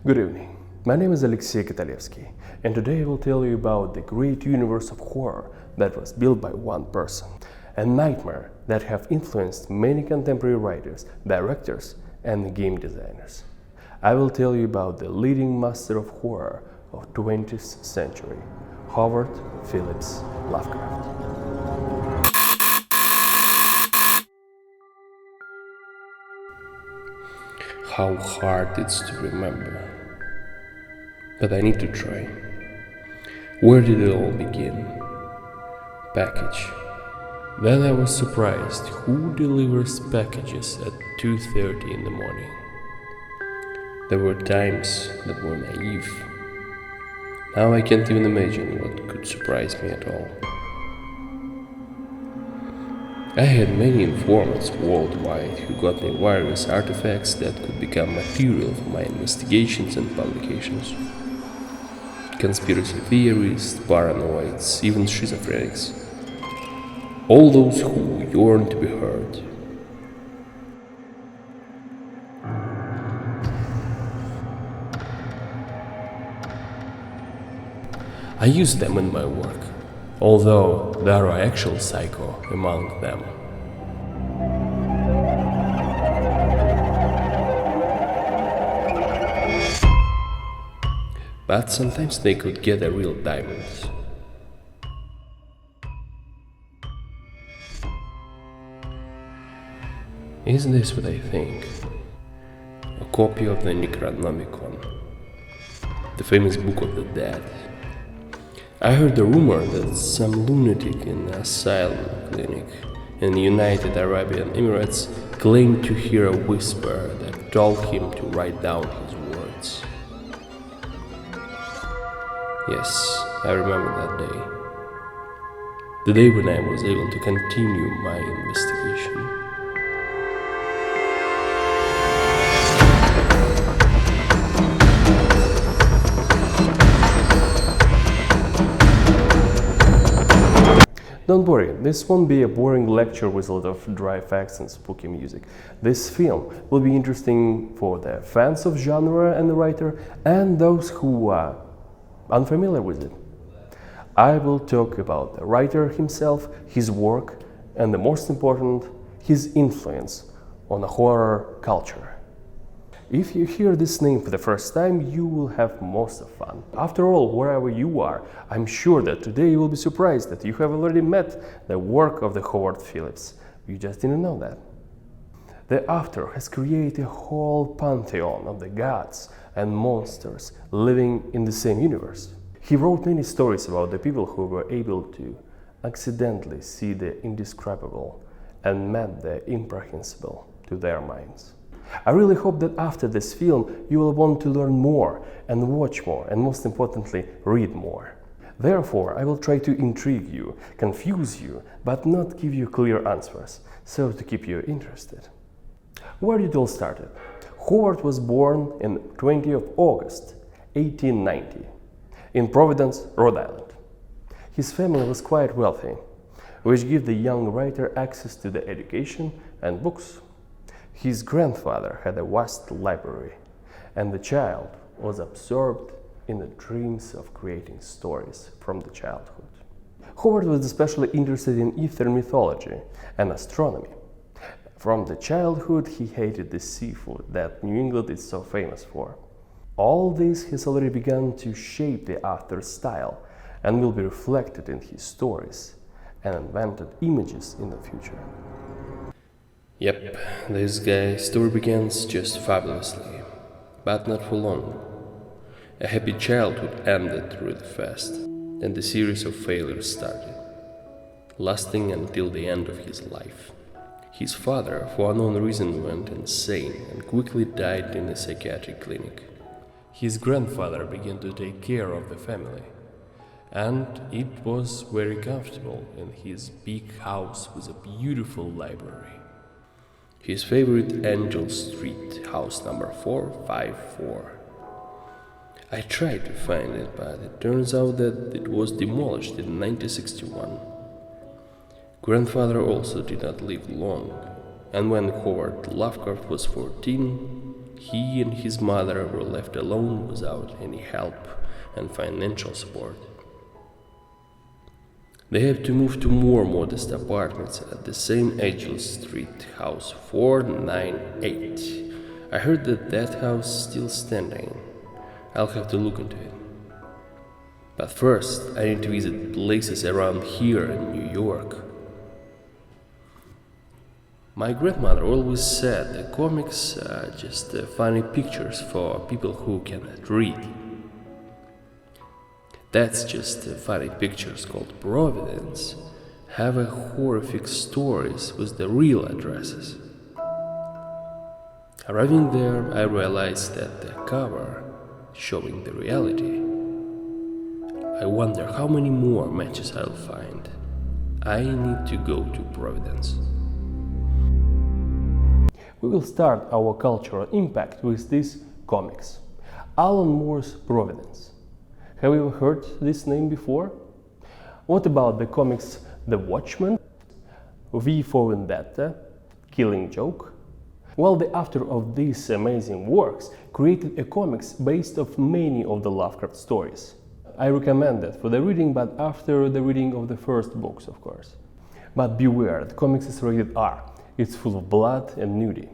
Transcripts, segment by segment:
Good evening. My name is Alexey Kotolevskiy, and today I will tell you about the great universe of horror that was built by one person, a nightmare that have influenced many contemporary writers, directors, and game designers. I will tell you about the leading master of horror of 20th century, Howard Philips Lovecraft. How hard it's to remember. But I need to try. Where did it all begin? Package. Then I was surprised who delivers packages at 2:30 in the morning. There were times that were naive. Now I can't even imagine what could surprise me at all. I had many informants worldwide who got me various artifacts that could become material for my investigations and publications. Conspiracy theorists, paranoids, even schizophrenics. All those who yearn to be heard. I use them in my work, although there are actual psycho among them. But sometimes they could get a real diamond. Isn't this what I think? A copy of the Necronomicon, the famous Book of the Dead. I heard a rumor that some lunatic in an asylum clinic in the United Arab Emirates claimed to hear a whisper that told him to write down his words. Yes, I remember that day. The day when I was able to continue my investigation. Don't worry, this won't be a boring lecture with a lot of dry facts and spooky music. This film will be interesting for the fans of genre and the writer and those who are unfamiliar with it. I will talk about the writer himself, his work, and the most important, his influence on the horror culture. If you hear this name for the first time, you will have most of fun. After all, wherever you are, I'm sure that today you will be surprised that you have already met the work of the Howard Philips. You just didn't know that. The author has created a whole pantheon of the gods and monsters living in the same universe. He wrote many stories about the people who were able to accidentally see the indescribable and met the incomprehensible to their minds. I really hope that after this film you will want to learn more and watch more and most importantly read more. Therefore, I will try to intrigue you, confuse you, but not give you clear answers, so to keep you interested. Where did it all start? Howard was born on 20th of August 1890 in Providence, Rhode Island. His family was quite wealthy, which gave the young writer access to the education and books. His grandfather had a vast library, and the child was absorbed in the dreams of creating stories from the childhood. Howard was especially interested in Eastern mythology and astronomy. From the childhood, he hated the seafood that New England is so famous for. All this has already begun to shape the author's style and will be reflected in his stories and invented images in the future. Yep, this guy's story begins just fabulously, but not for long. A happy childhood ended really fast, and the series of failures started, lasting until the end of his life. His father, for unknown reason, went insane and quickly died in a psychiatric clinic. His grandfather began to take care of the family, and it was very comfortable in his big house with a beautiful library. His favorite Angel Street, house number 454. I tried to find it, but it turns out that it was demolished in 1961. Grandfather also did not live long, and when Howard Lovecraft was 14, he and his mother were left alone without any help and financial support. They have to move to more modest apartments at the same ageless street, house 498. I heard that house is still standing. I'll have to look into it. But first, I need to visit places around here in New York. My grandmother always said the comics are just funny pictures for people who cannot read. That's just funny pictures called Providence have horrific stories with the real addresses. Arriving there, I realized that the cover showing the reality. I wonder how many more matches I'll find. I need to go to Providence. We will start our cultural impact with these comics. Alan Moore's Providence. Have you ever heard this name before? What about the comics The Watchmen, V for Vendetta, Killing Joke? Well, the author of these amazing works created a comics based on many of the Lovecraft stories. I recommend it for the reading, but after the reading of the first books, of course. But beware, the comics is rated R. It's full of blood and nudity.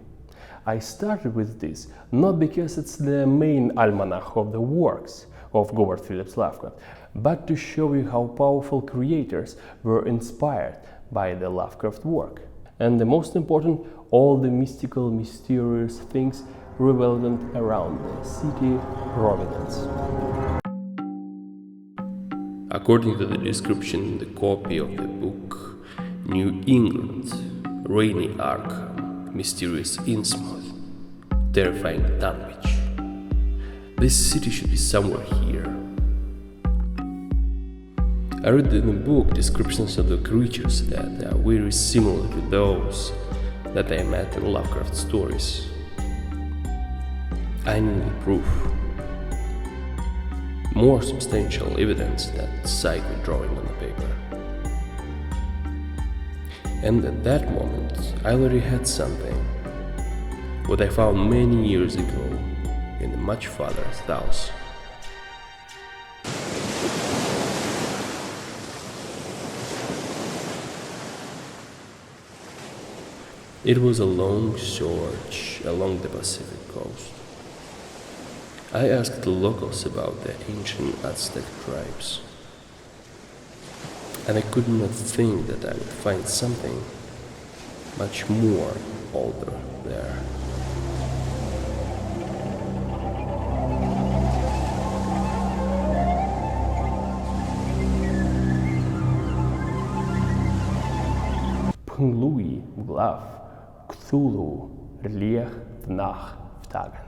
I started with this not because it's the main almanac of the works of Howard Philips Lovecraft, but to show you how powerful creators were inspired by the Lovecraft work. And the most important, all the mystical, mysterious things relevant around the city Providence. According to the description in the copy of the book, New England, rainy Arkham, mysterious Innsmouth, terrifying Dunwich. This city should be somewhere here. I read in the book descriptions of the creatures that are very similar to those that I met in Lovecraft stories. I need proof. More substantial evidence than psycho drawing on the paper. And at that moment, I already had something. What I found many years ago in a much father's house. It was a long search along the Pacific coast. I asked the locals about the ancient Aztec tribes, and I could not think that I would find something much more older there. Pnglui Glaf Cthulhu Rliech Vnach Vtagen.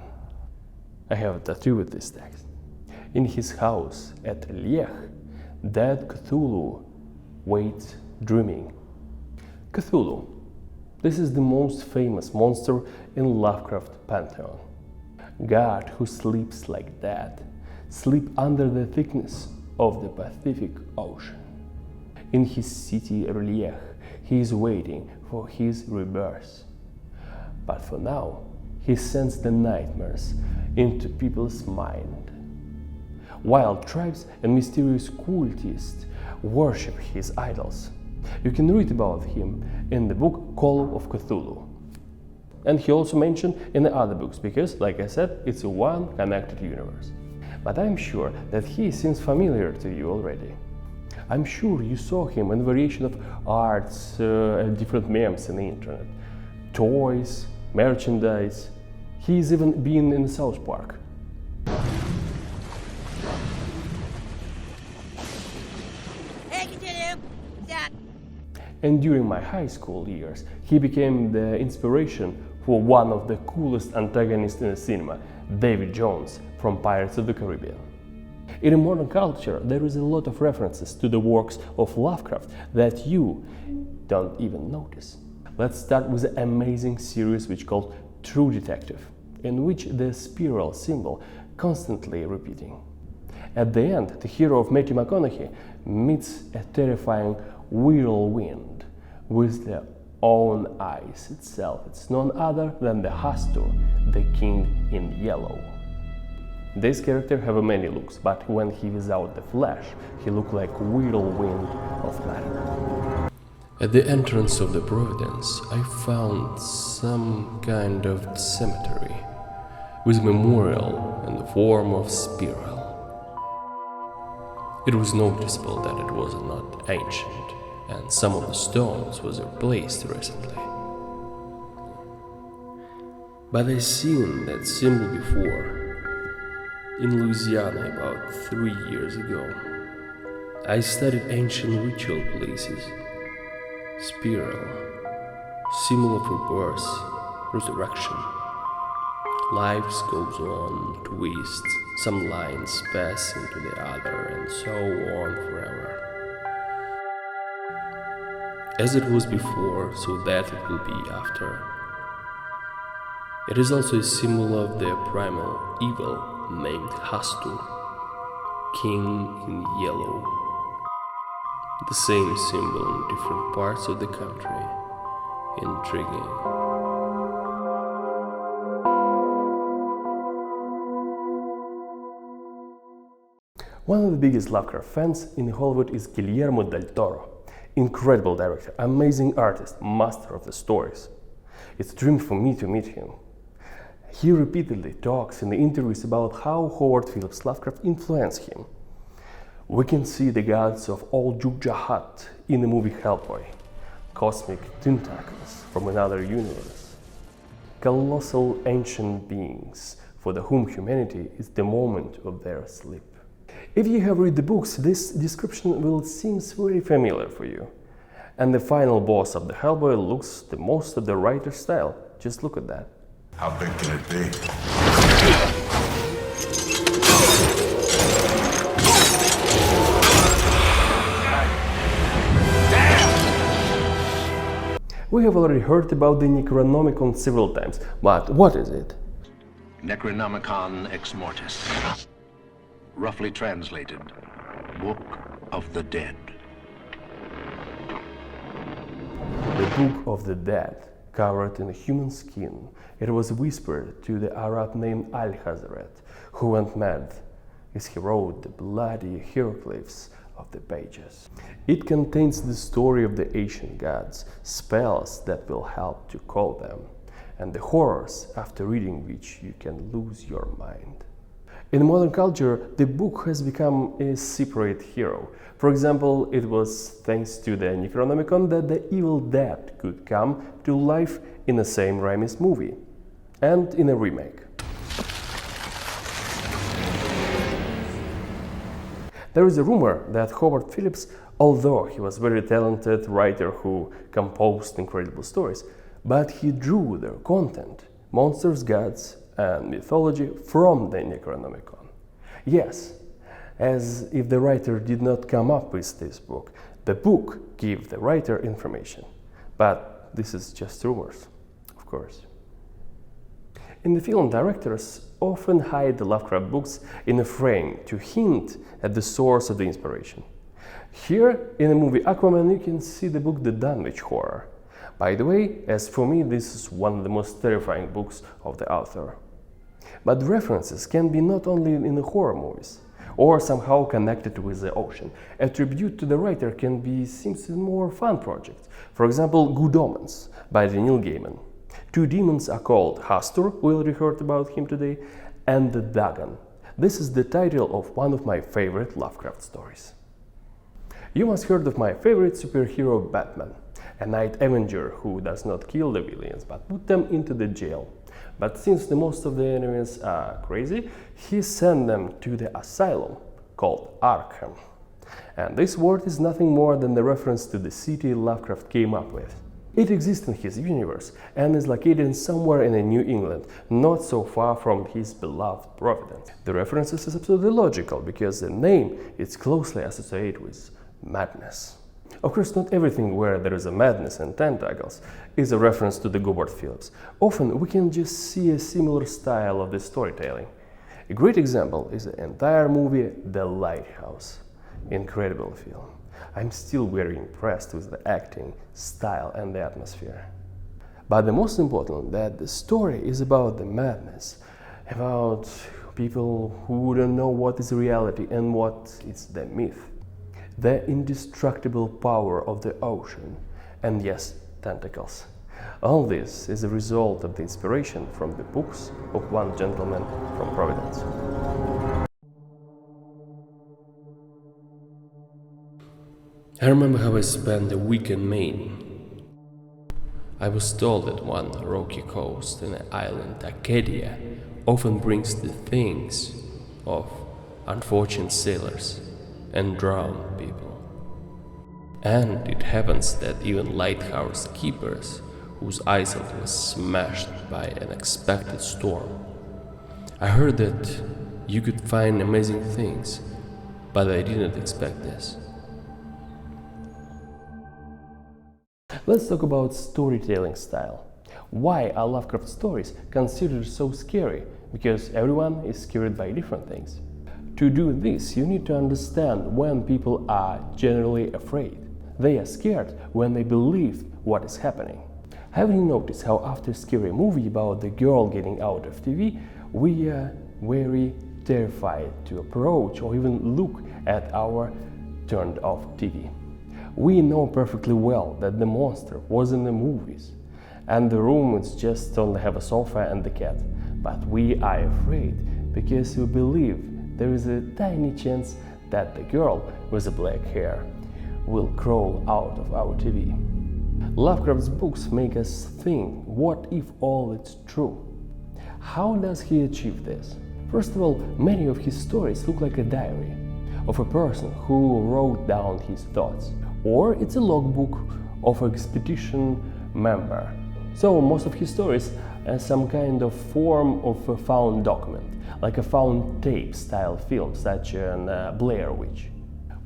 I have a tattoo with this text. In his house at Liech, dead Cthulhu waits dreaming. Cthulhu. This is the most famous monster in Lovecraft pantheon. God who sleeps like that, sleep under the thickness of the Pacific Ocean. In his city Liech, he is waiting for his rebirth. But for now, he sends the nightmares into people's mind. Wild tribes and mysterious cultists worship his idols. You can read about him in the book Call of Cthulhu. And he also mentioned in the other books, because, like I said, it's a one connected universe. But I'm sure that he seems familiar to you already. I'm sure you saw him in variation of arts and different memes on the internet, toys, merchandise. He's even been in South Park. Hey, Cthulhu! Stop! And during my high school years, he became the inspiration for one of the coolest antagonists in the cinema, Davy Jones from Pirates of the Caribbean. In modern culture, there is a lot of references to the works of Lovecraft that you don't even notice. Let's start with an amazing series which called True Detective, in which the spiral symbol constantly repeating. At the end, the hero of Matthew McConaughey meets a terrifying whirlwind with the own eyes itself. It's none other than the Hastur, the king in yellow. This character have many looks, but when he is out the flesh, he look like whirlwind of matter. At the entrance of the Providence, I found some kind of cemetery with a memorial in the form of spiral. It was noticeable that it was not ancient, and some of the stones was replaced recently. But I seen that symbol before, in Louisiana about 3 years ago. I studied ancient ritual places. Spiral, symbol of rebirth, resurrection. Life goes on, twists, some lines pass into the other, and so on forever. As it was before, so that it will be after. It is also a symbol of the primal evil named Hastur, king in yellow. The same symbol in different parts of the country. Intriguing. One of the biggest Lovecraft fans in Hollywood is Guillermo del Toro. Incredible director, amazing artist, master of the stories. It's a dream for me to meet him. He repeatedly talks in the interviews about how Howard Philips Lovecraft influenced him. We can see the gods of old Jugjahat in the movie Hellboy, cosmic tentacles from another universe, colossal ancient beings for whom humanity is the moment of their sleep. If you have read the books, this description will seem very familiar for you. And the final boss of the Hellboy looks the most of the writer's style. Just look at that. How big can it be? We have already heard about the Necronomicon several times, but what is it? Necronomicon Ex Mortis. Roughly translated, Book of the Dead. The Book of the Dead, covered in human skin. It was whispered to the Arab named Al-Hazret, who went mad as he wrote the bloody hieroglyphs of the pages. It contains the story of the ancient gods, spells that will help to call them, and the horrors after reading which you can lose your mind. In modern culture, the book has become a separate hero. For example, it was thanks to the Necronomicon that the Evil Dead could come to life in the Sam Raimi's movie, and in a remake. There is a rumor that Howard Philips, although he was a very talented writer who composed incredible stories, but he drew their content, monsters, gods, and mythology from the Necronomicon. Yes, as if the writer did not come up with this book. The book gave the writer information. But this is just rumors, of course. In the film, directors often hide the Lovecraft books in a frame to hint at the source of the inspiration. Here, in the movie Aquaman, you can see the book The Dunwich Horror. By the way, as for me, this is one of the most terrifying books of the author. But references can be not only in the horror movies, or somehow connected with the ocean. A tribute to the writer can be seems a more fun project. For example, Good Omens by Neil Gaiman. Two demons are called Hastur, we already heard about him today, and the Dagon. This is the title of one of my favorite Lovecraft stories. You must heard of my favorite superhero Batman, a Night Avenger who does not kill the villains but put them into the jail. But since the most of the enemies are crazy, he sent them to the asylum called Arkham. And this word is nothing more than the reference to the city Lovecraft came up with. It exists in his universe and is located somewhere in New England, not so far from his beloved Providence. The reference is absolutely logical because the name is closely associated with madness. Of course, not everything where there is a madness and tentacles is a reference to the Howard Philips. Often we can just see a similar style of the storytelling. A great example is the entire movie The Lighthouse. Incredible film. I'm still very impressed with the acting, style and the atmosphere. But the most important, that the story is about the madness, about people who don't know what is reality and what is the myth, the indestructible power of the ocean, and yes, tentacles. All this is a result of the inspiration from the books of one gentleman from Providence. I remember how I spent a week in Maine. I was told that one rocky coast in the island Acadia often brings the things of unfortunate sailors and drowned people. And it happens that even lighthouse keepers whose eyesight was smashed by an unexpected storm. I heard that you could find amazing things, but I didn't expect this. Let's talk about storytelling style. Why are Lovecraft stories considered so scary? Because everyone is scared by different things. To do this, you need to understand when people are generally afraid. They are scared when they believe what is happening. Have you noticed how after a scary movie about the girl getting out of TV, we are very terrified to approach or even look at our turned off TV? We know perfectly well that the monster was in the movies, and the room is just only have a sofa and the cat. But we are afraid because we believe there is a tiny chance that the girl with the black hair will crawl out of our TV. Lovecraft's books make us think, what if all is true? How does he achieve this? First of all, many of his stories look like a diary of a person who wrote down his thoughts, or it's a logbook of an expedition member. So most of his stories are some kind of form of a found document, like a found tape style film, such as Blair Witch.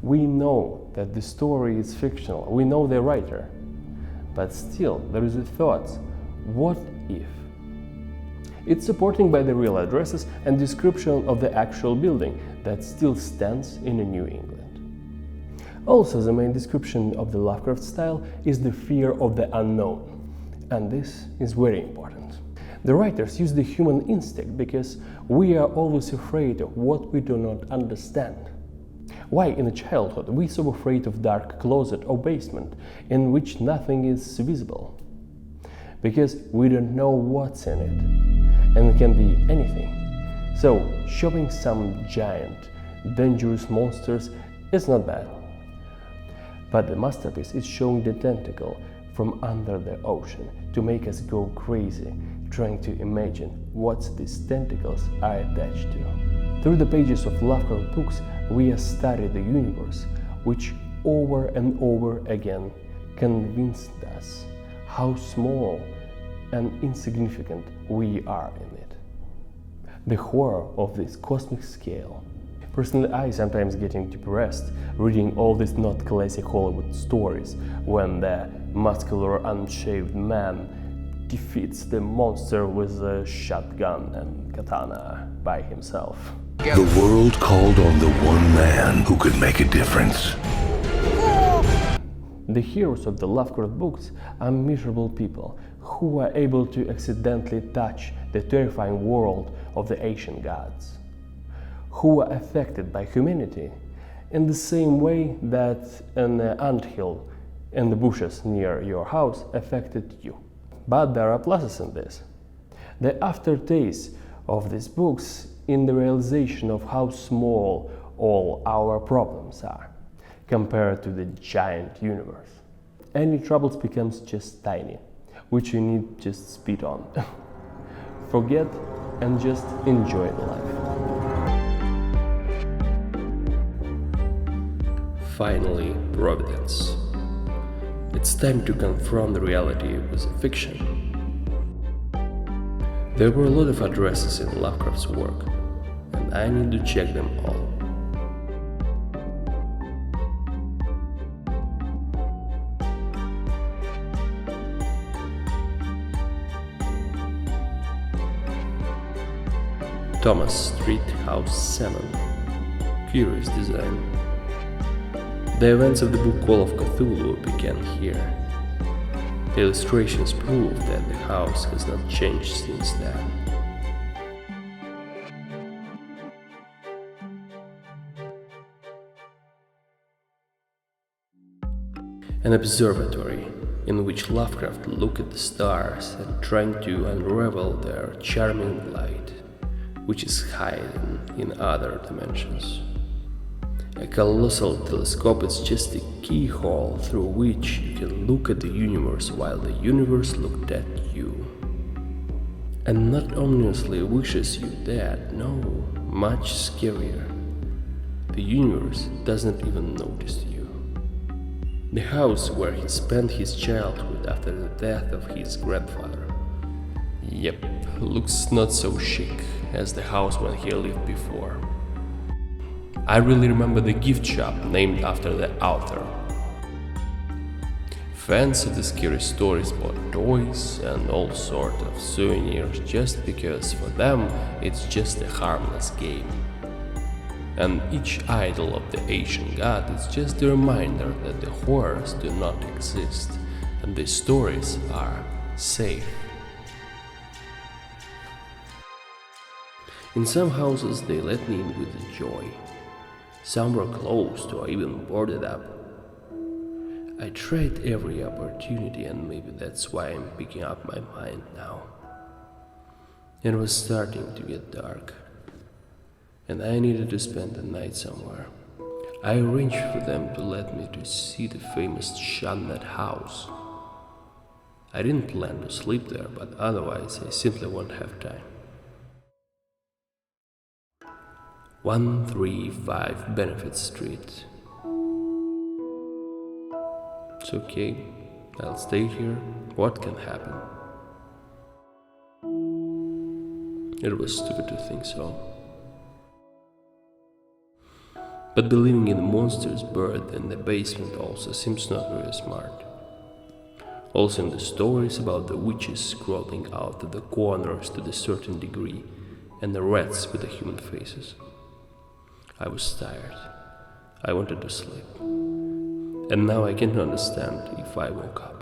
We know that the story is fictional, we know the writer, but still there is a thought, what if? It's supported by the real addresses and description of the actual building that still stands in New England. Also, the main description of the Lovecraft style is the fear of the unknown, and this is very important. The writers use the human instinct because we are always afraid of what we do not understand. Why in childhood we so afraid of dark closet or basement in which nothing is visible? Because we don't know what's in it, and it can be anything. So showing some giant, dangerous monsters is not bad. But the masterpiece is showing the tentacle from under the ocean to make us go crazy, trying to imagine what these tentacles are attached to. Through the pages of Lovecraft books, we study the universe, which over and over again convinced us how small and insignificant we are in it. The horror of this cosmic scale. Personally, I sometimes getting depressed reading all these not classic Hollywood stories when the muscular unshaved man defeats the monster with a shotgun and katana by himself. The world called on the one man who could make a difference. The heroes of the Lovecraft books are miserable people who are able to accidentally touch the terrifying world of the ancient gods, who are affected by humanity in the same way that an anthill in the bushes near your house affected you. But there are pluses in this. The aftertaste of these books in the realization of how small all our problems are compared to the giant universe. Any troubles becomes just tiny, which you need just spit on. Forget and just enjoy the life. Finally, Providence. It's time to confront the reality with fiction. There were a lot of addresses in Lovecraft's work, and I need to check them all. Thomas Street House 7. Curious design. The events of the book Call of Cthulhu began here. The illustrations prove that the house has not changed since then. An observatory in which Lovecraft looked at the stars and trying to unravel their charming light, which is hidden in other dimensions. A colossal telescope is just a keyhole through which you can look at the universe while the universe looked at you. And not ominously wishes you dead, no, much scarier. The universe doesn't even notice you. The house where he spent his childhood after the death of his grandfather. Yep, looks not so chic as the house when he lived before. I really remember the gift shop named after the author. Fans of the scary stories bought toys and all sorts of souvenirs just because for them it's just a harmless game. And each idol of the Asian god is just a reminder that the horrors do not exist and the stories are safe. In some houses they let me in with joy. Some were closed or even boarded up. I tried every opportunity, and maybe that's why I'm picking up my mind now. It was starting to get dark, and I needed to spend the night somewhere. I arranged for them to let me to see the famous Shannet house. I didn't plan to sleep there, but otherwise I simply won't have time. 135 Benefit Street. It's okay, I'll stay here. What can happen? It was stupid to think so. But believing in monsters buried in the basement also seems not very smart. Also in the stories about the witches crawling out of the corners to a certain degree, and the rats with the human faces. I was tired. I wanted to sleep. And now I can't understand if I woke up.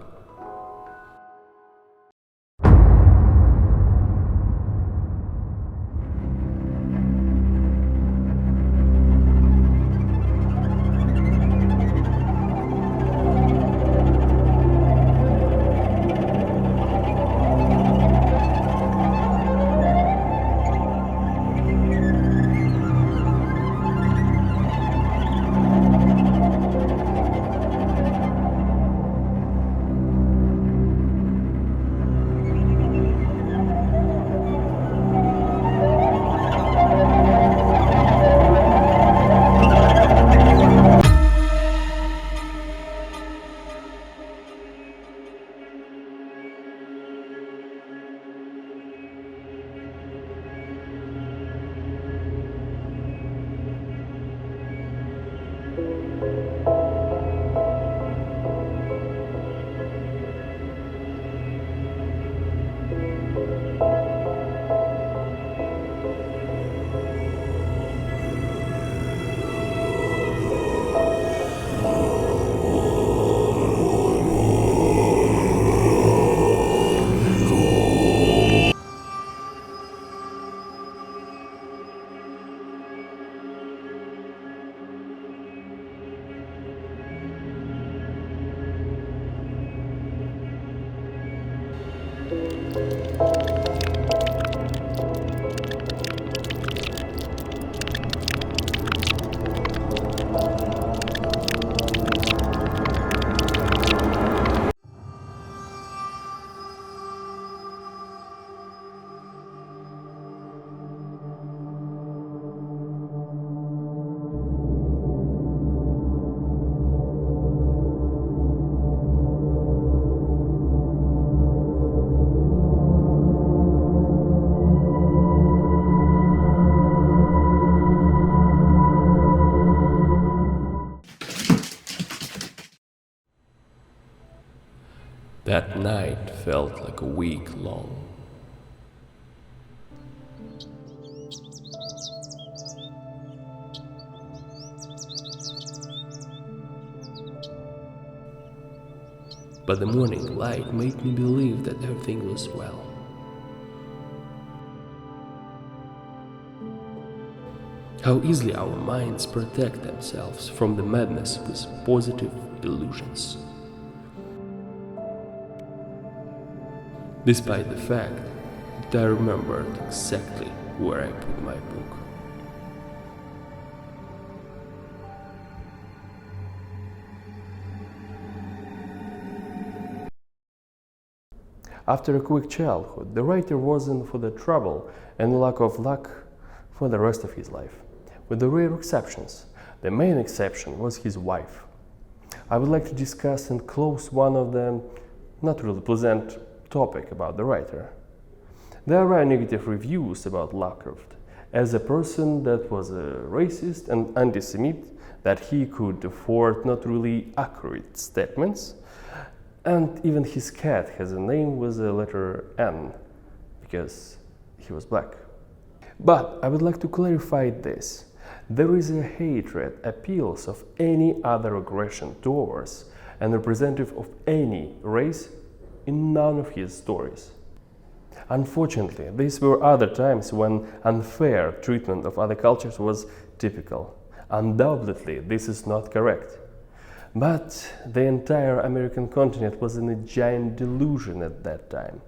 That night felt like a week long. but the morning light made me believe that everything was well. How easily our minds protect themselves from the madness with positive illusions. Despite the fact that I remembered exactly where I put my book. After a quick childhood, the writer was in for the trouble and lack of luck for the rest of his life, with the rare exceptions. The main exception was his wife. I would like to discuss and close one of the not really pleasant topic about the writer. There are negative reviews about Lovecraft as a person that was a racist and anti-Semite, that he could afford not really accurate statements, and even his cat has a name with the letter N because he was black. But I would like to clarify this. There is a hatred appeals of any other aggression towards and representative of any race in none of his stories. Unfortunately, these were other times when unfair treatment of other cultures was typical. Undoubtedly, this is not correct. But the entire American continent was in a giant delusion at that time.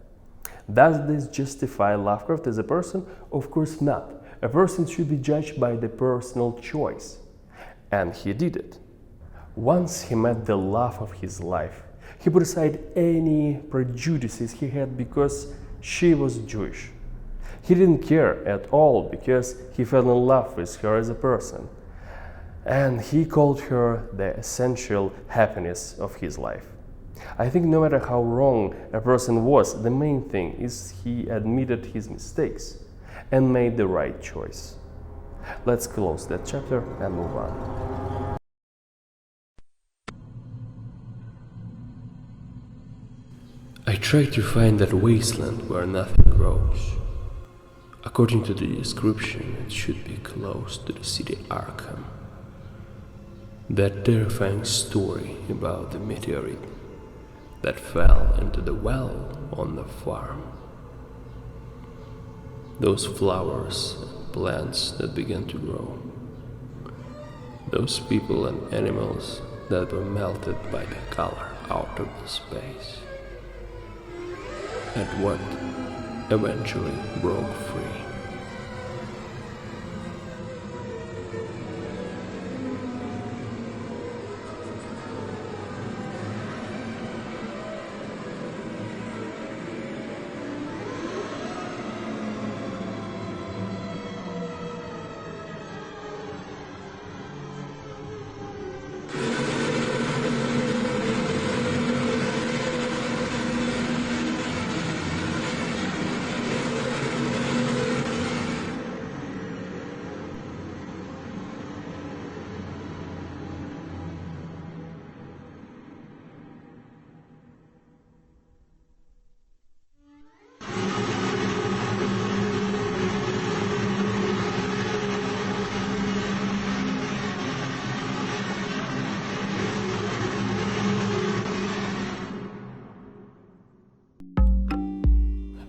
Does this justify Lovecraft as a person? Of course not. A person should be judged by the personal choice. And he did it. Once he met the love of his life, he put aside any prejudices he had because she was Jewish. He didn't care at all because he fell in love with her as a person. And he called her the essential happiness of his life. I think no matter how wrong a person was, the main thing is he admitted his mistakes and made the right choice. Let's close that chapter and move on. I tried to find that wasteland where nothing grows. According to the description, it should be close to the city Arkham. That terrifying story about the meteorite that fell into the well on the farm. Those flowers and plants that began to grow. Those people and animals that were melted by the color out of the space. And what eventually broke free.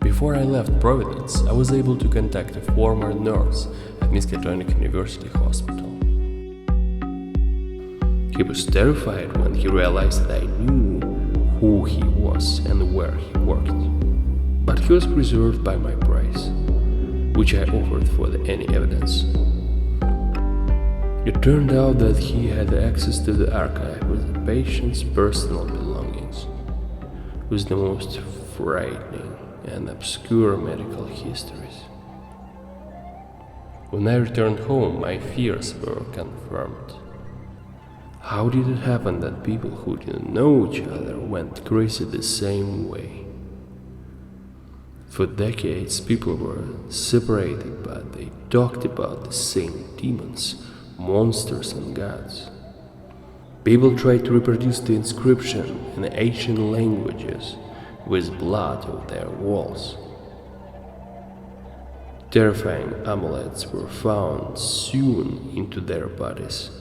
Before I left Providence, I was able to contact a former nurse at Miskatonic University Hospital. He was terrified when he realized that I knew who he was and where he worked. But he was preserved by my price, which I offered for any evidence. It turned out that he had access to the archive with the patient's personal belongings, with the most frightening and obscure medical histories. When I returned home, my fears were confirmed. How did it happen that people who didn't know each other went crazy the same way? For decades, people were separated, but they talked about the same demons, monsters, and gods. People tried to reproduce the inscription in ancient languages with blood on their walls. Terrifying amulets were found sewn into their bodies.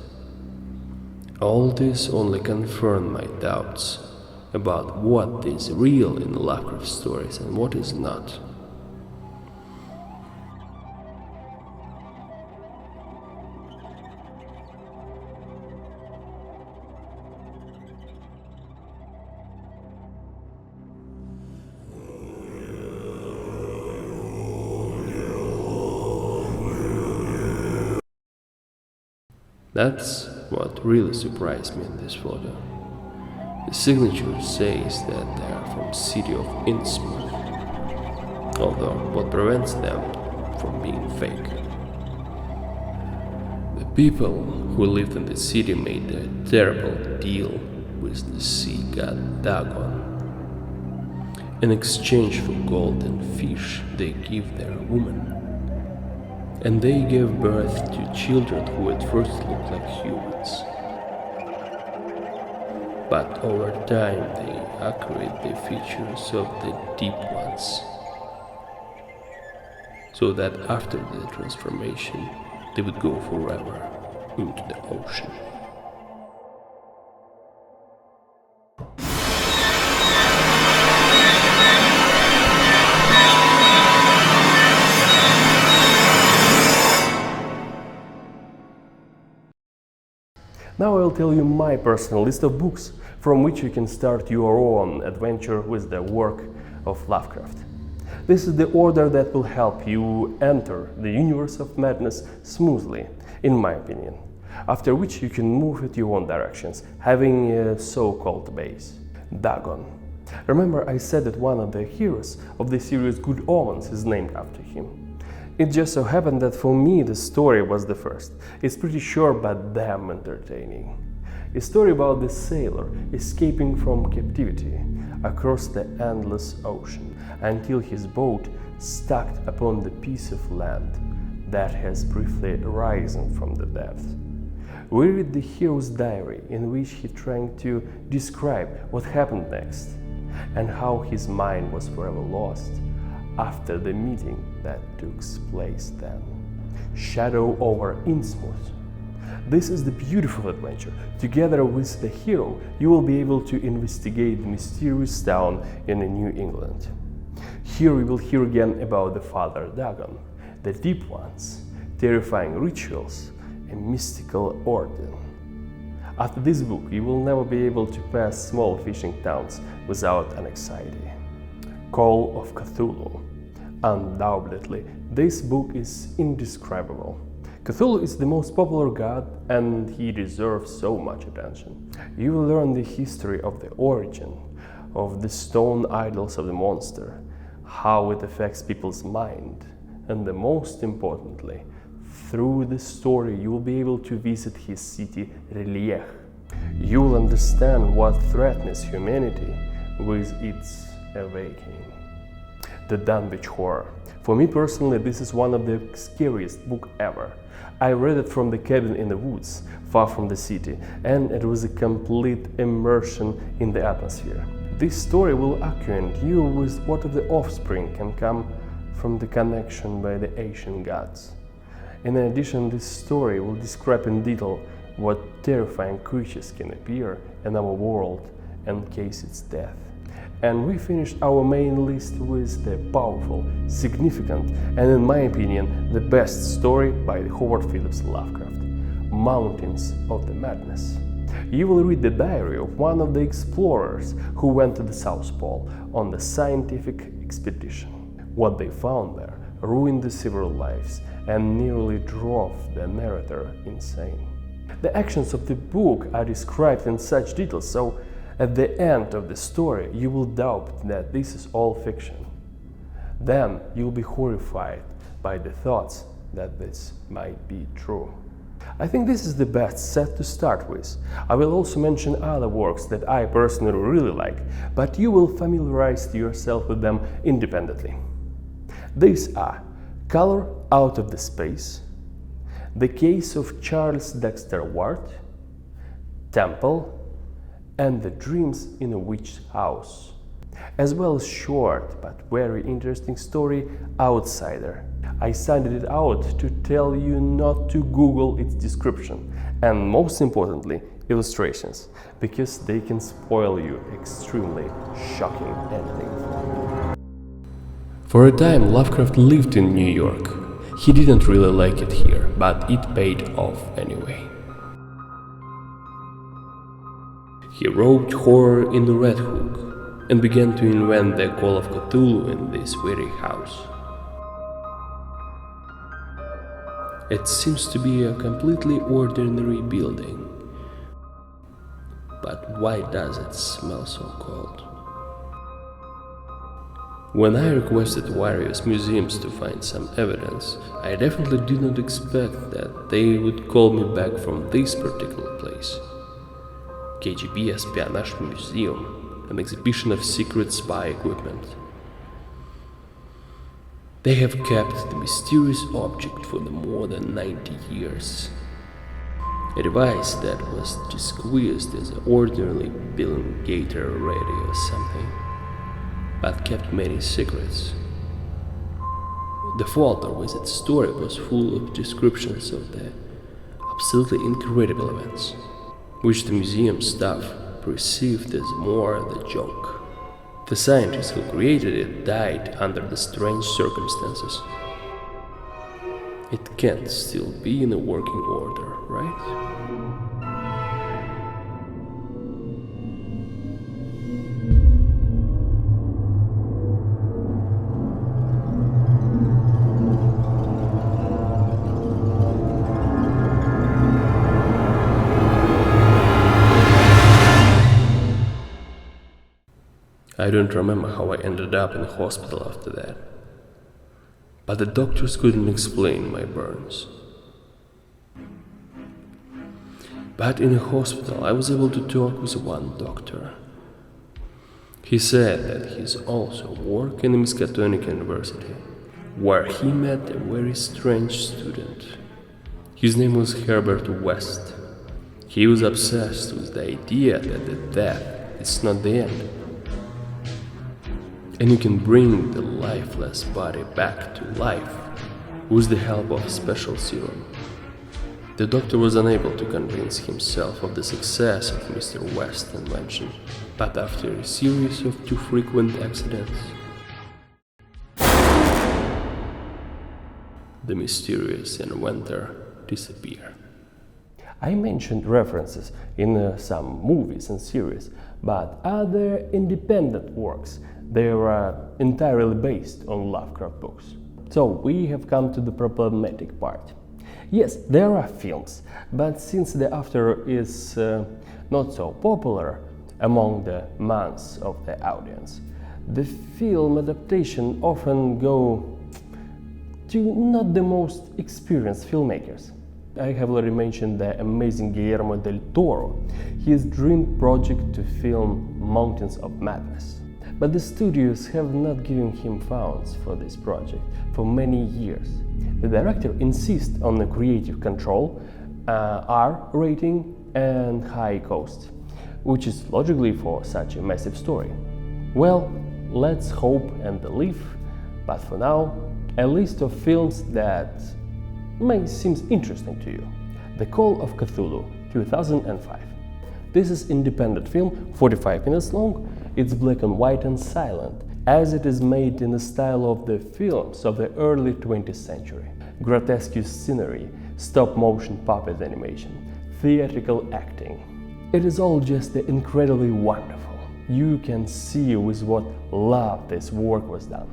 All this only confirmed my doubts about what is real in Lovecraft stories and what is not. That's what really surprised me in this photo. The signature says that they are from city of Innsmouth, although what prevents them from being fake? The people who lived in the city made a terrible deal with the sea god Dagon. In exchange for gold and fish, they give their women. And they gave birth to children who at first looked like humans. But over time they accurate the features of the deep ones, so that after the transformation they would go forever into the ocean. Now I'll tell you my personal list of books from which you can start your own adventure with the work of Lovecraft. This is the order that will help you enter the universe of madness smoothly, in my opinion, after which you can move at your own directions, having a so-called base. Dagon. Remember I said that one of the heroes of the series Good Omens is named after him. It just so happened that for me the story was the first. It's pretty short but damn entertaining. A story about the sailor escaping from captivity across the endless ocean until his boat stuck upon the piece of land that has briefly risen from the depths. We read the hero's diary in which he tried to describe what happened next and how his mind was forever lost after the meeting that took place then. Shadow over Innsmouth. This is the beautiful adventure. Together with the hero, you will be able to investigate the mysterious town in New England. Here we will hear again about the Father Dagon, the deep ones, terrifying rituals, a mystical order. After this book, you will never be able to pass small fishing towns without anxiety. Call of Cthulhu. Undoubtedly, this book is indescribable. Cthulhu is the most popular god and he deserves so much attention. You will learn the history of the origin of the stone idols of the monster, how it affects people's mind, and the most importantly, through the story you will be able to visit his city Relief. You will understand what threatens humanity with its awakening. The Dunwich Horror. For me personally, this is one of the scariest books ever. I read it from the cabin in the woods, far from the city, and it was a complete immersion in the atmosphere. This story will acquaint you with what of the offspring can come from the connection by the ancient gods. In addition, this story will describe in detail what terrifying creatures can appear in our world and cause its death. And we finished our main list with the powerful, significant, and in my opinion, the best story by Howard Philips Lovecraft, Mountains of the Madness. You will read the diary of one of the explorers who went to the South Pole on the scientific expedition. What they found there ruined several lives and nearly drove the narrator insane. The actions of the book are described in such detail, so at the end of the story, you will doubt that this is all fiction. Then you'll be horrified by the thoughts that this might be true. I think this is the best set to start with. I will also mention other works that I personally really like, but you will familiarize yourself with them independently. These are Color Out of the Space, The Case of Charles Dexter Ward, Temple, and The Dreams in a Witch's House, as well as short but very interesting story Outsider. I studied it out to tell you not to Google its description, and most importantly, illustrations, because they can spoil you extremely shocking ending. For a time, Lovecraft lived in New York. He didn't really like it here, but it paid off anyway. He wrote horror in the Red Hook and began to invent the Call of Cthulhu in this very house. It seems to be a completely ordinary building. But why does it smell so cold? When I requested various museums to find some evidence, I definitely did not expect that they would call me back from this particular place. KGB Espionage Museum, an exhibition of secret spy equipment. They have kept the mysterious object for more than 90 years. A device that was disguised as an ordinary Billinger radio or something, but kept many secrets. The folder with its story was full of descriptions of the absolutely incredible events, which the museum staff perceived as more the joke. The scientist who created it died under the strange circumstances. It can't still be in a working order, right? I don't remember how I ended up in a hospital after that, but the doctors couldn't explain my burns. But in a hospital I was able to talk with one doctor. He said that he's also worked in the Miskatonic University, where he met a very strange student. His name was Herbert West. He was obsessed with the idea that the death is not the end, and you can bring the lifeless body back to life with the help of a special serum. The doctor was unable to convince himself of the success of Mr. West's invention, but after a series of too frequent accidents, the mysterious inventor disappeared. I mentioned references in some movies and series, but are there independent works? They are entirely based on Lovecraft books. So we have come to the problematic part. Yes, there are films, but since the author is not so popular among the mass of the audience, the film adaptation often go to not the most experienced filmmakers. I have already mentioned the amazing Guillermo del Toro, his dream project to film Mountains of Madness. But the studios have not given him funds for this project for many years. The director insists on a creative control, R rating and high cost, which is logically for such a massive story. Well, let's hope and believe, but for now, a list of films that may seem interesting to you. The Call of Cthulhu, 2005. This is independent film, 45 minutes long. It's black and white and silent, as it is made in the style of the films of the early 20th century. Grotesque scenery, stop-motion puppet animation, theatrical acting. It is all just incredibly wonderful. You can see with what love this work was done.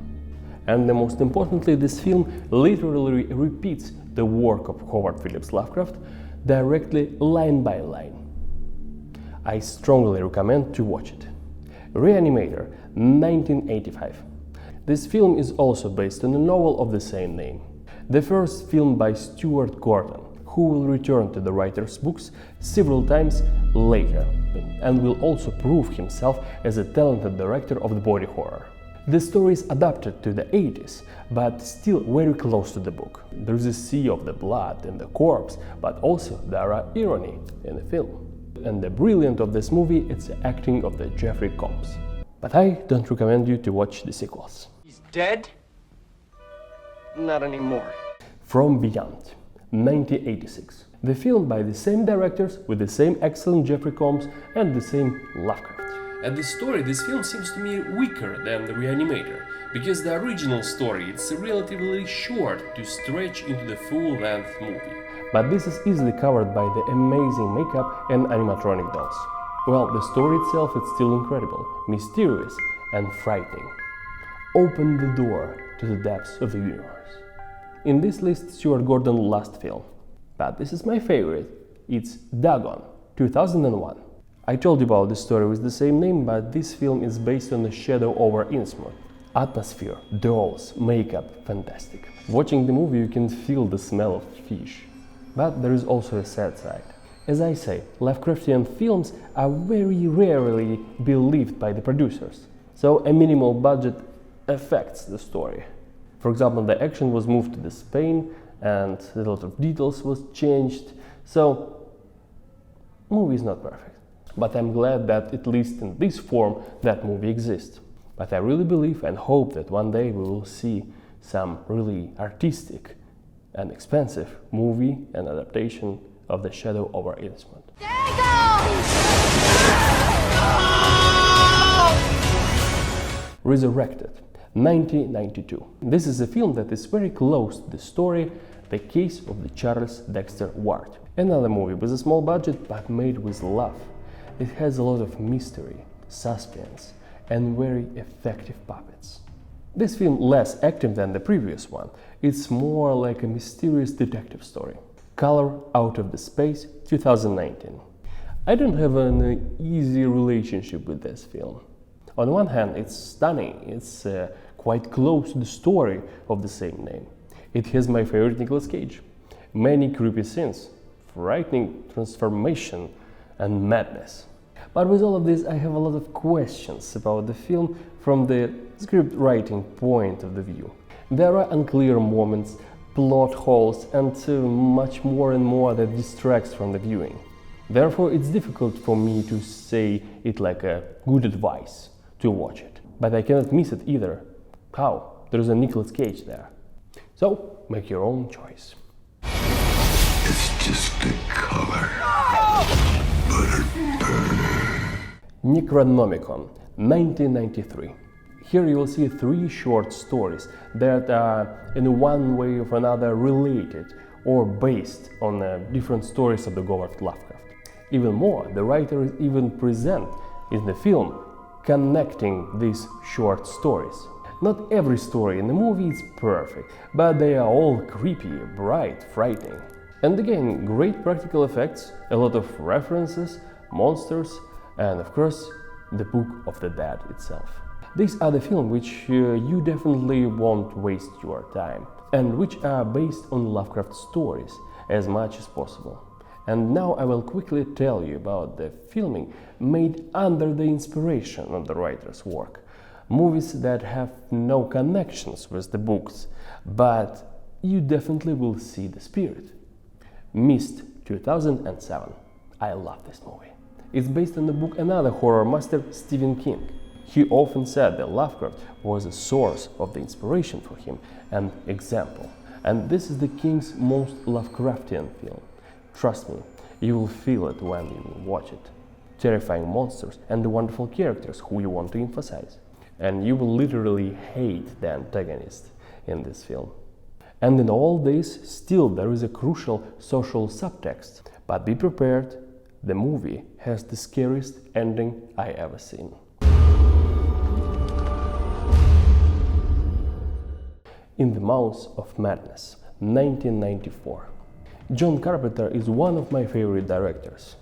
And most importantly, this film literally repeats the work of Howard Philips Lovecraft directly line by line. I strongly recommend to watch it. Reanimator, 1985. This film is also based on a novel of the same name. The first film by Stuart Gordon, who will return to the writer's books several times later and will also prove himself as a talented director of the body horror. The story is adapted to the 80s, but still very close to the book. There is a sea of the blood and the corpse, but also there are irony in the film. And the brilliant of this movie is the acting of the Jeffrey Combs. But I don't recommend you to watch the sequels. He's dead? Not anymore. From Beyond, 1986. The film by the same directors, with the same excellent Jeffrey Combs and the same Lovecraft. At the story, this film seems to me weaker than The Reanimator, because the original story is relatively short to stretch into the full-length movie. But this is easily covered by the amazing makeup and animatronic dolls. Well, the story itself is still incredible, mysterious and frightening. Open the door to the depths of the universe. In this list, Stuart Gordon's last film. But this is my favorite. It's Dagon, 2001. I told you about the story with the same name, but this film is based on The Shadow over Innsmouth. Atmosphere, dolls, makeup, fantastic. Watching the movie you can feel the smell of fish. But there is also a sad side. As I say, Lovecraftian films are very rarely believed by the producers, so a minimal budget affects the story. For example, the action was moved to Spain and a lot of details was changed, so movie is not perfect. But I'm glad that at least in this form that movie exists. But I really believe and hope that one day we will see some really artistic and expensive movie and adaptation of The Shadow over Innsmouth. Resurrected, 1992. This is a film that is very close to the story, The Case of the Charles Dexter Ward. Another movie with a small budget but made with love. It has a lot of mystery, suspense and very effective puppets. This film less active than the previous one. It's more like a mysterious detective story. Color Out of the Space, 2019. I don't have an easy relationship with this film. On one hand, it's stunning, it's quite close to the story of the same name. It has my favorite Nicolas Cage. Many creepy scenes, frightening transformation and madness. But with all of this, I have a lot of questions about the film from the script writing point of the view. There are unclear moments, plot holes and much more and more that distracts from the viewing. Therefore, it's difficult for me to say it like a good advice to watch it. But I cannot miss it either. How? There's a Nicolas Cage there. So, make your own choice. It's just the color. But it burns. Necronomicon, 1993. Here you will see 3 short stories that are in one way or another related or based on different stories of the Howard Lovecraft. Even more, the writer is even present in the film connecting these short stories. Not every story in the movie is perfect, but they are all creepy, bright, frightening. And again, great practical effects, a lot of references, monsters, and of course, the Book of the Dead itself. These are the films which you definitely won't waste your time, and which are based on Lovecraft stories as much as possible. And now I will quickly tell you about the filming made under the inspiration of the writer's work. Movies that have no connections with the books, but you definitely will see the spirit. Mist, 2007. I love this movie. It's based on the book Another Horror Master, Stephen King. He often said that Lovecraft was a source of the inspiration for him and example. And this is the King's most Lovecraftian film. Trust me, you will feel it when you watch it. Terrifying monsters and the wonderful characters who you want to emphasize. And you will literally hate the antagonist in this film. And in all this, still there is a crucial social subtext. But be prepared, the movie has the scariest ending I ever seen. In the Mouth of Madness, 1994. John Carpenter is one of my favorite directors.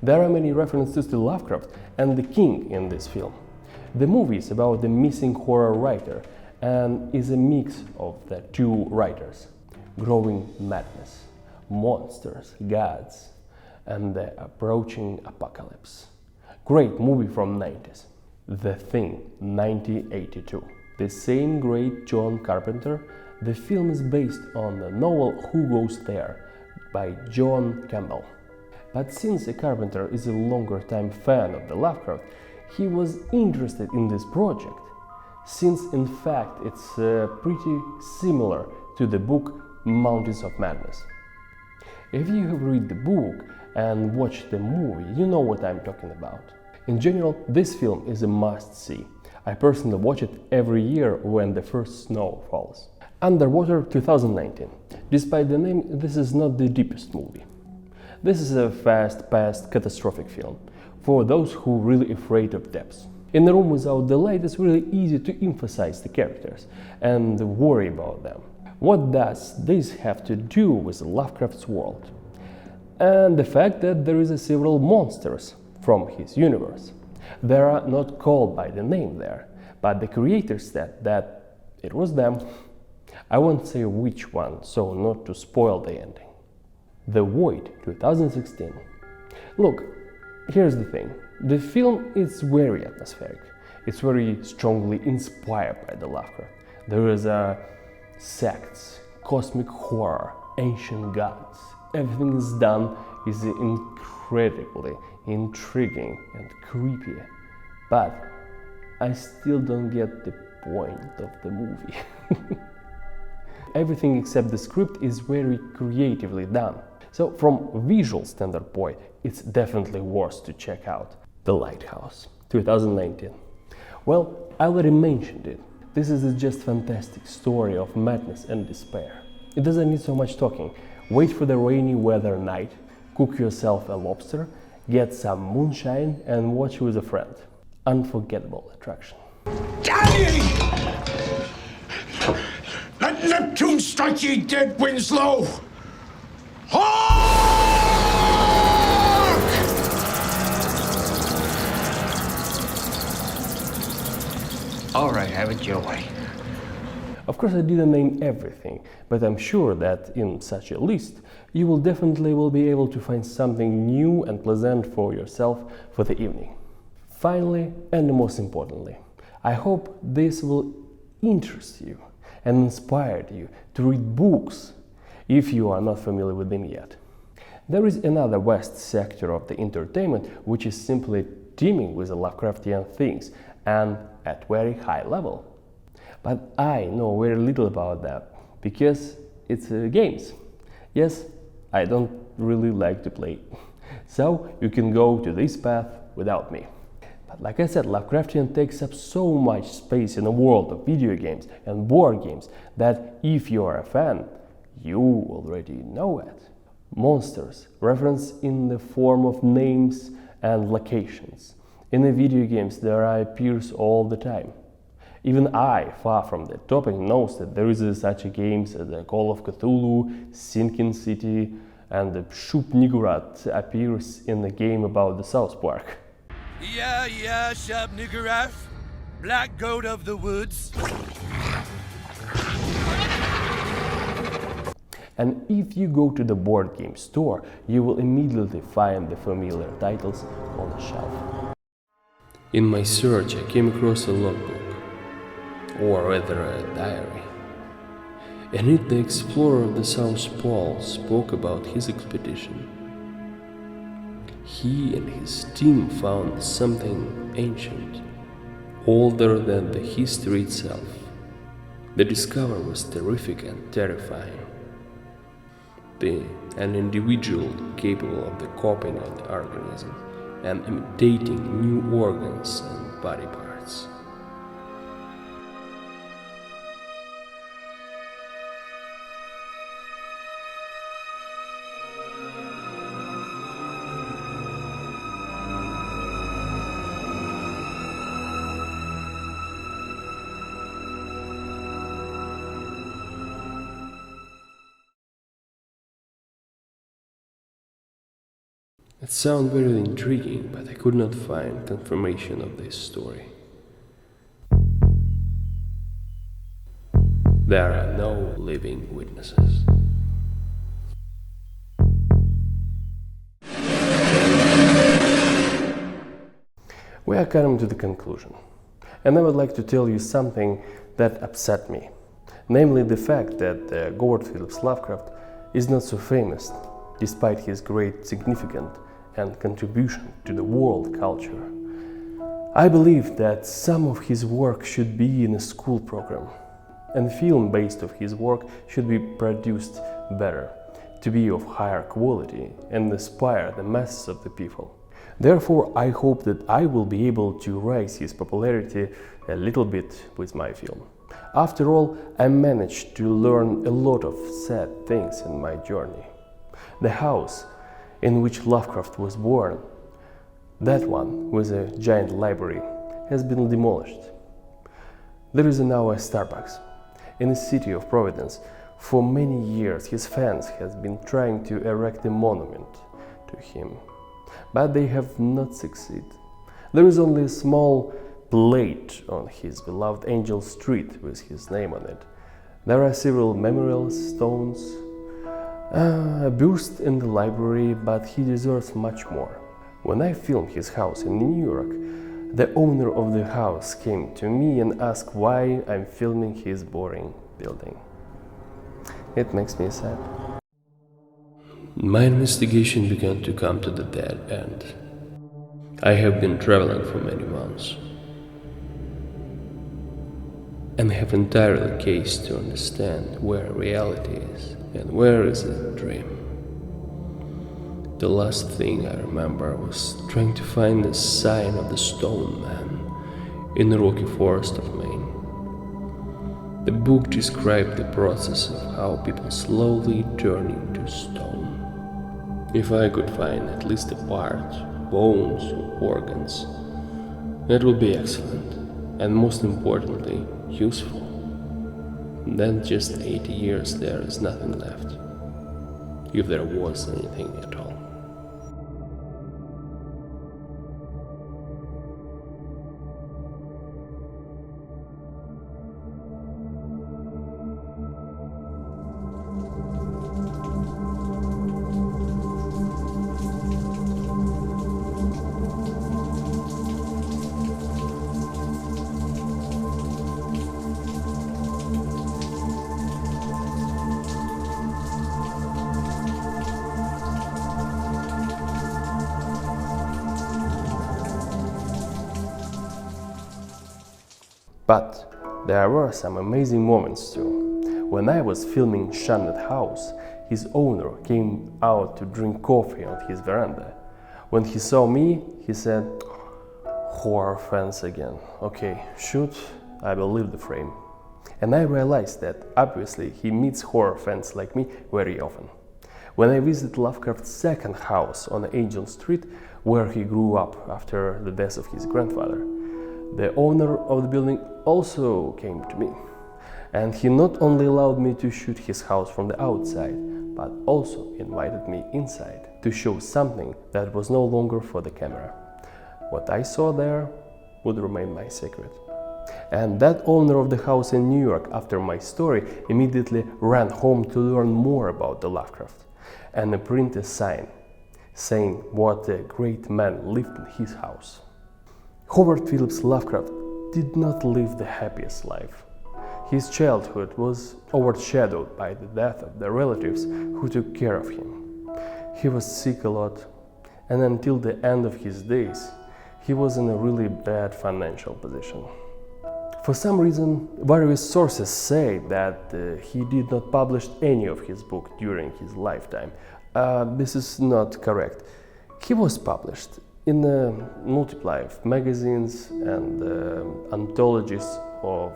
There are many references to Lovecraft and the King in this film. The movie is about the missing horror writer and is a mix of the 2 writers. Growing madness, monsters, gods, and the approaching apocalypse. Great movie from 90s. The Thing, 1982. The same great John Carpenter, the film is based on the novel Who Goes There by John Campbell. But since Carpenter is a longer-time fan of the Lovecraft, he was interested in this project, since in fact it's pretty similar to the book Mountains of Madness. If you have read the book and watched the movie, you know what I'm talking about. In general, this film is a must-see. I personally watch it every year when the first snow falls. Underwater 2019. Despite the name, this is not the deepest movie. This is a fast-paced, catastrophic film for those who are really afraid of depths. In a room without the light, it's really easy to emphasize the characters and worry about them. What does this have to do with Lovecraft's world? And the fact that there is several monsters from his universe. They are not called by the name there, but the creators said that it was them. I won't say which one, so not to spoil the ending. The Void, 2016. Look, here's the thing. The film is very atmospheric. It's very strongly inspired by the Lovecraft. There is sects, cosmic horror, ancient gods. Everything is done is incredibly intriguing and creepy. But I still don't get the point of the movie. Everything except the script is very creatively done. So from visual standpoint, it's definitely worth to check out. The Lighthouse, 2019. Well, I already mentioned it. This is a just fantastic story of madness and despair. It doesn't need so much talking. Wait for the rainy weather night, cook yourself a lobster, get some moonshine and watch with a friend. Unforgettable attraction. Daddy! Let Neptune strike ye dead, Winslow! All right, have it your way. Of course, I didn't name everything, but I'm sure that in such a list, you will definitely be able to find something new and pleasant for yourself for the evening. Finally, and most importantly, I hope this will interest you and inspire you to read books if you are not familiar with them yet. There is another vast sector of the entertainment which is simply teeming with the Lovecraftian things and at very high level. But I know very little about that because it's games. Yes, I don't really like to play. So you can go to this path without me. But like I said, Lovecraftian takes up so much space in the world of video games and board games that if you are a fan, you already know it. Monsters reference in the form of names and locations. In the video games there appears all the time. Even I, far from the topic, knows that there is such a games as the Call of Cthulhu, Sinking City, and the Shub Niggurath appears in the game about the South Park. Yeah, Shub Niggurath, Black Goat of the Woods. And if you go to the board game store, you will immediately find the familiar titles on the shelf. In my search, I came across a logbook, or rather a diary. In it, the explorer of the South Pole spoke about his expedition. He and his team found something ancient, older than the history itself. The discovery was terrific and terrifying. An individual capable of the copying an organism and imitating new organs and body parts. It sounded very intriguing, but I could not find confirmation of this story. There are no living witnesses. We are coming to the conclusion, and I would like to tell you something that upset me, namely the fact that Howard Philips Lovecraft is not so famous, despite his great significance and contribution to the world culture. I believe that some of his work should be in a school program, and film based on his work should be produced better, to be of higher quality and inspire the masses of the people. Therefore, I hope that I will be able to raise his popularity a little bit with my film. After all, I managed to learn a lot of sad things in my journey. The house in which Lovecraft was born, that one with a giant library, has been demolished. There is now a Starbucks in the city of Providence. For many years his fans have been trying to erect a monument to him, but they have not succeeded. There is only a small plate on his beloved Angel Street with his name on it. There are several memorial stones, a bust in the library, but he deserves much more. When I filmed his house in New York, the owner of the house came to me and asked why I'm filming his boring building. It makes me sad. My investigation began to come to the dead end. I have been traveling for many months, and have entirely case to understand where reality is and where is a dream. The last thing I remember was trying to find the sign of the Stone Man in the rocky forest of Maine. The book described the process of how people slowly turn into stone. If I could find at least a part, bones or organs, it would be excellent, and most importantly, useful. Then just 80 years there is nothing left, if there was anything at all. But there were some amazing moments too. When I was filming Shunned House, his owner came out to drink coffee on his veranda. When he saw me, he said, "Horror fans again. Okay, shoot, I will leave the frame." And I realized that obviously he meets horror fans like me very often. When I visited Lovecraft's second house on Angel Street, where he grew up after the death of his grandfather, the owner of the building also came to me, and he not only allowed me to shoot his house from the outside, but also invited me inside to show something that was no longer for the camera. What I saw there would remain my secret. And that owner of the house in New York, after my story, immediately ran home to learn more about the Lovecraft, and printed a sign saying what a great man lived in his house. Howard Philips Lovecraft did not live the happiest life. His childhood was overshadowed by the death of the relatives who took care of him. He was sick a lot, and until the end of his days, he was in a really bad financial position. For some reason, various sources say that he did not publish any of his books during his lifetime. This is not correct. He was published in multiply of magazines and anthologies of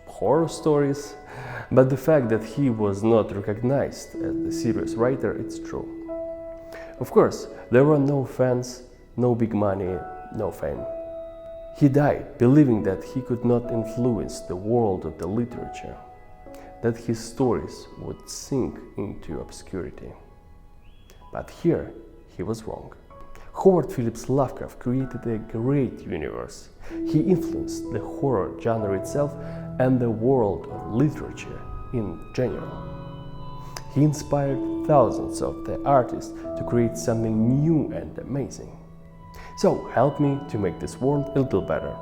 horror stories, but the fact that he was not recognized as a serious writer, it's true. Of course, there were no fans, no big money, no fame. He died believing that he could not influence the world of the literature, that his stories would sink into obscurity. But here he was wrong. Howard Philips Lovecraft created a great universe. He influenced the horror genre itself and the world of literature in general. He inspired thousands of the artists to create something new and amazing. So help me to make this world a little better.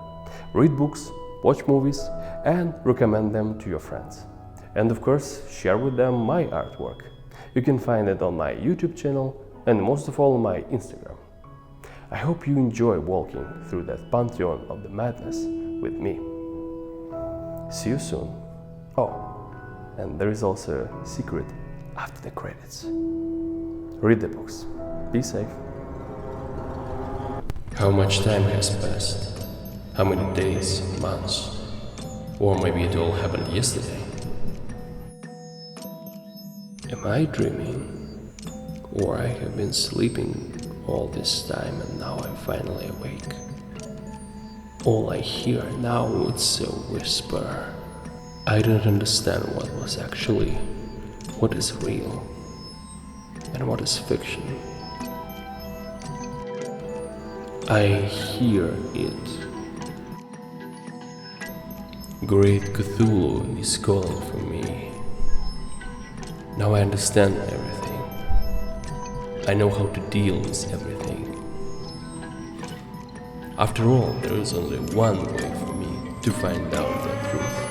Read books, watch movies, and recommend them to your friends. And of course, share with them my artwork. You can find it on my YouTube channel and most of all on my Instagram. I hope you enjoy walking through that pantheon of the madness with me. See you soon. Oh, and there is also a secret after the credits. Read the books. Be safe. How much time has passed? How many days, months? Or maybe it all happened yesterday? Am I dreaming? Or I have been sleeping all this time and now I'm finally awake? All I hear now is a whisper. I don't understand what is real and what is fiction. I hear it. Great Cthulhu is calling for me. Now I understand everything. I know how to deal with everything. After all, there is only one way for me to find out the truth.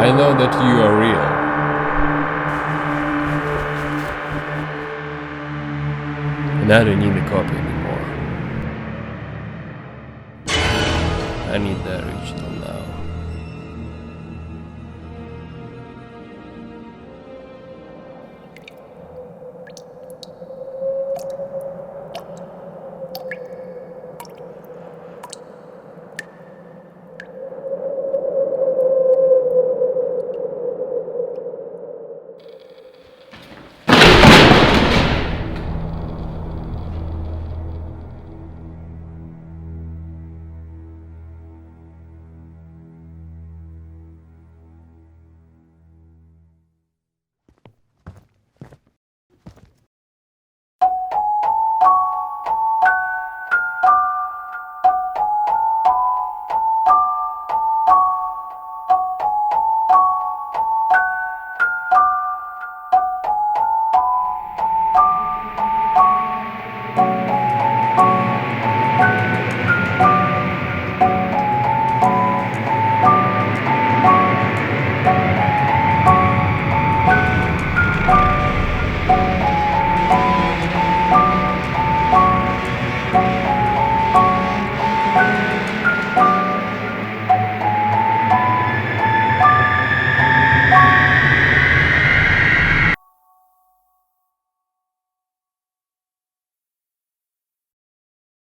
I know that you are real. And I don't need a copy anymore. I need the original.